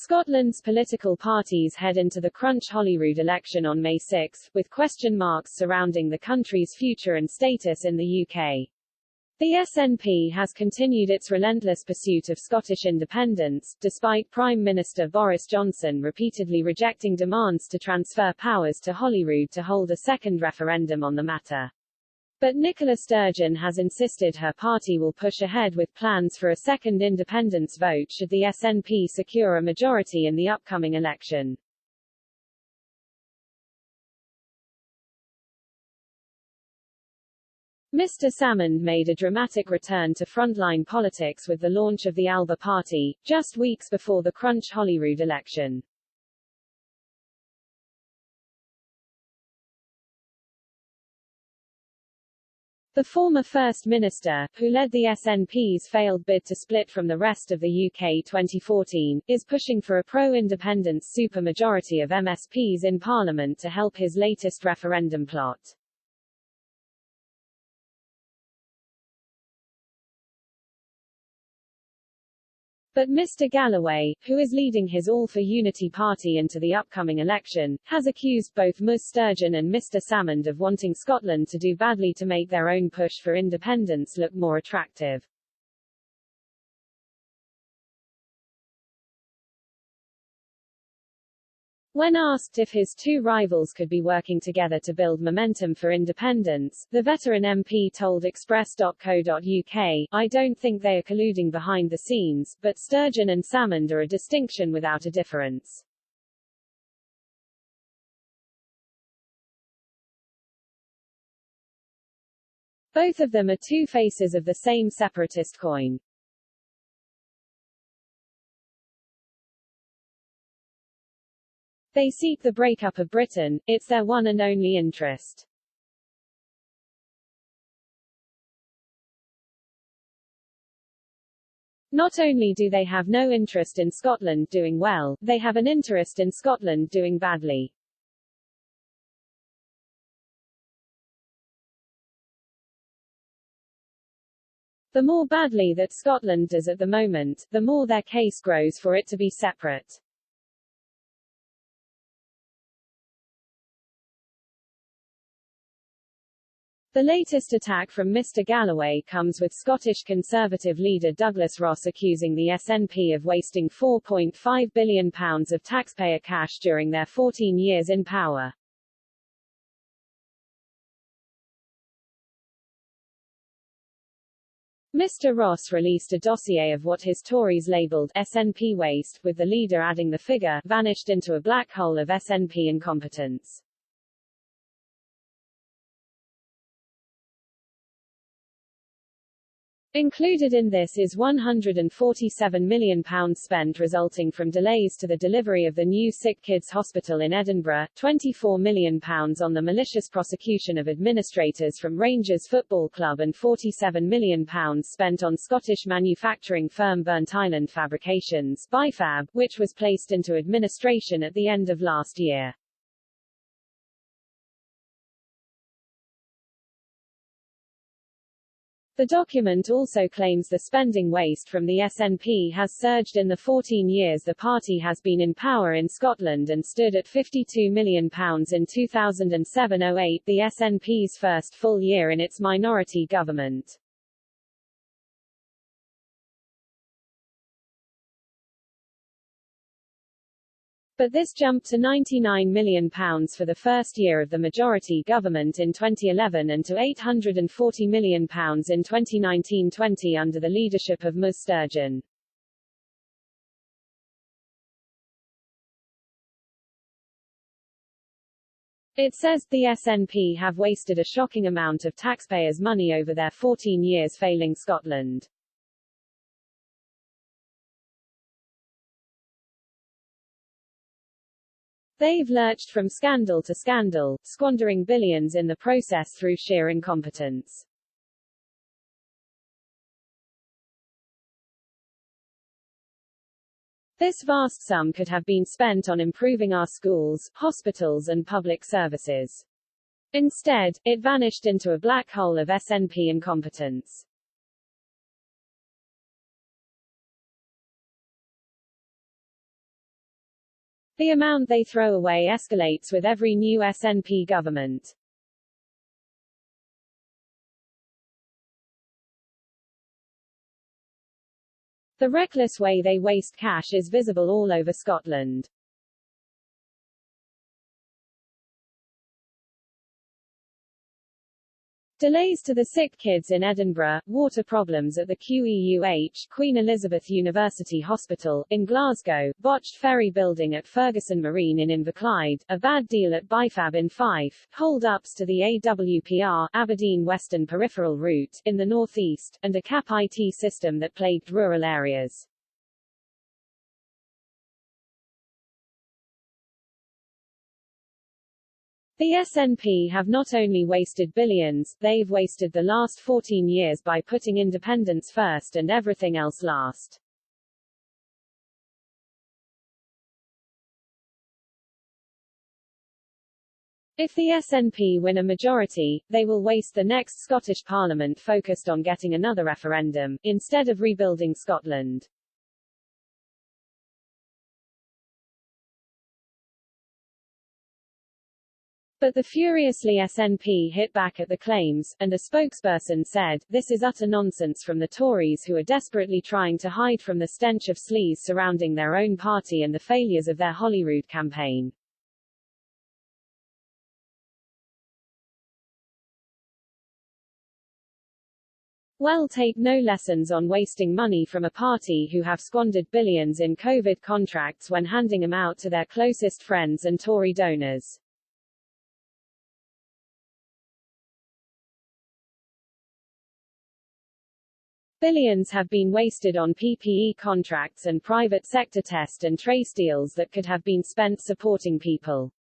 Scotland's political parties head into the Crunch Holyrood election on May 6, with question marks surrounding the country's future and status in the UK. The SNP has continued its relentless pursuit of Scottish independence, despite Prime Minister Boris Johnson repeatedly rejecting demands to transfer powers to Holyrood to hold a second referendum on the matter. But Nicola Sturgeon has insisted her party will push ahead with plans for a second independence vote should the SNP secure a majority in the upcoming election. Mr. Salmond made a dramatic return to frontline politics with the launch of the Alba Party, just weeks before the Crunch Holyrood election. The former First Minister, who led the SNP's failed bid to split from the rest of the UK 2014, is pushing for a pro-independence supermajority of MSPs in Parliament to help his latest referendum plot. But Mr. Galloway, who is leading his All for Unity party into the upcoming election, has accused both Ms. Sturgeon and Mr. Salmond of wanting Scotland to do badly to make their own push for independence look more attractive. When asked if his two rivals could be working together to build momentum for independence, the veteran MP told Express.co.uk, "I don't think they are colluding behind the scenes, but Sturgeon and Salmond are a distinction without a difference." Both of them are two faces of the same separatist coin. They seek the breakup of Britain, it's their one and only interest. Not only do they have no interest in Scotland doing well, they have an interest in Scotland doing badly. The more badly that Scotland does at the moment, the more their case grows for it to be separate. The latest attack from Mr. Galloway comes with Scottish Conservative leader Douglas Ross accusing the SNP of wasting £4.5 billion of taxpayer cash during their 14 years in power. Mr. Ross released a dossier of what his Tories labelled SNP waste, with the leader adding the figure vanished into a black hole of SNP incompetence. Included in this is £147 million spent resulting from delays to the delivery of the new Sick Kids Hospital in Edinburgh, £24 million on the malicious prosecution of administrators from Rangers Football Club and £47 million spent on Scottish manufacturing firm Burnt Island Fabrications, BIFAB, which was placed into administration at the end of last year. The document also claims the spending waste from the SNP has surged in the 14 years the party has been in power in Scotland and stood at £52 million in 2007-08, the SNP's first full year in its minority government. But this jumped to £99 million for the first year of the majority government in 2011 and to £840 million in 2019-20 under the leadership of Ms. Sturgeon. It says the SNP have wasted a shocking amount of taxpayers' money over their 14 years failing Scotland. They've lurched from scandal to scandal, squandering billions in the process through sheer incompetence. This vast sum could have been spent on improving our schools, hospitals and public services. Instead, it vanished into a black hole of SNP incompetence. The amount they throw away escalates with every new SNP government. The reckless way they waste cash is visible all over Scotland. Delays to the sick kids in Edinburgh, water problems at the QEUH Queen Elizabeth University Hospital, in Glasgow, botched ferry building at Ferguson Marine in Inverclyde, a bad deal at Bifab in Fife, hold-ups to the AWPR Aberdeen Western Peripheral Route, in the northeast, and a CAP IT system that plagued rural areas. The SNP have not only wasted billions, they've wasted the last 14 years by putting independence first and everything else last. If the SNP win a majority, they will waste the next Scottish Parliament focused on getting another referendum, instead of rebuilding Scotland. But the furiously SNP hit back at the claims, and a spokesperson said, "This is utter nonsense from the Tories who are desperately trying to hide from the stench of sleaze surrounding their own party and the failures of their Holyrood campaign." Well, take no lessons on wasting money from a party who have squandered billions in COVID contracts when handing them out to their closest friends and Tory donors. Billions have been wasted on PPE contracts and private sector test and trace deals that could have been spent supporting people.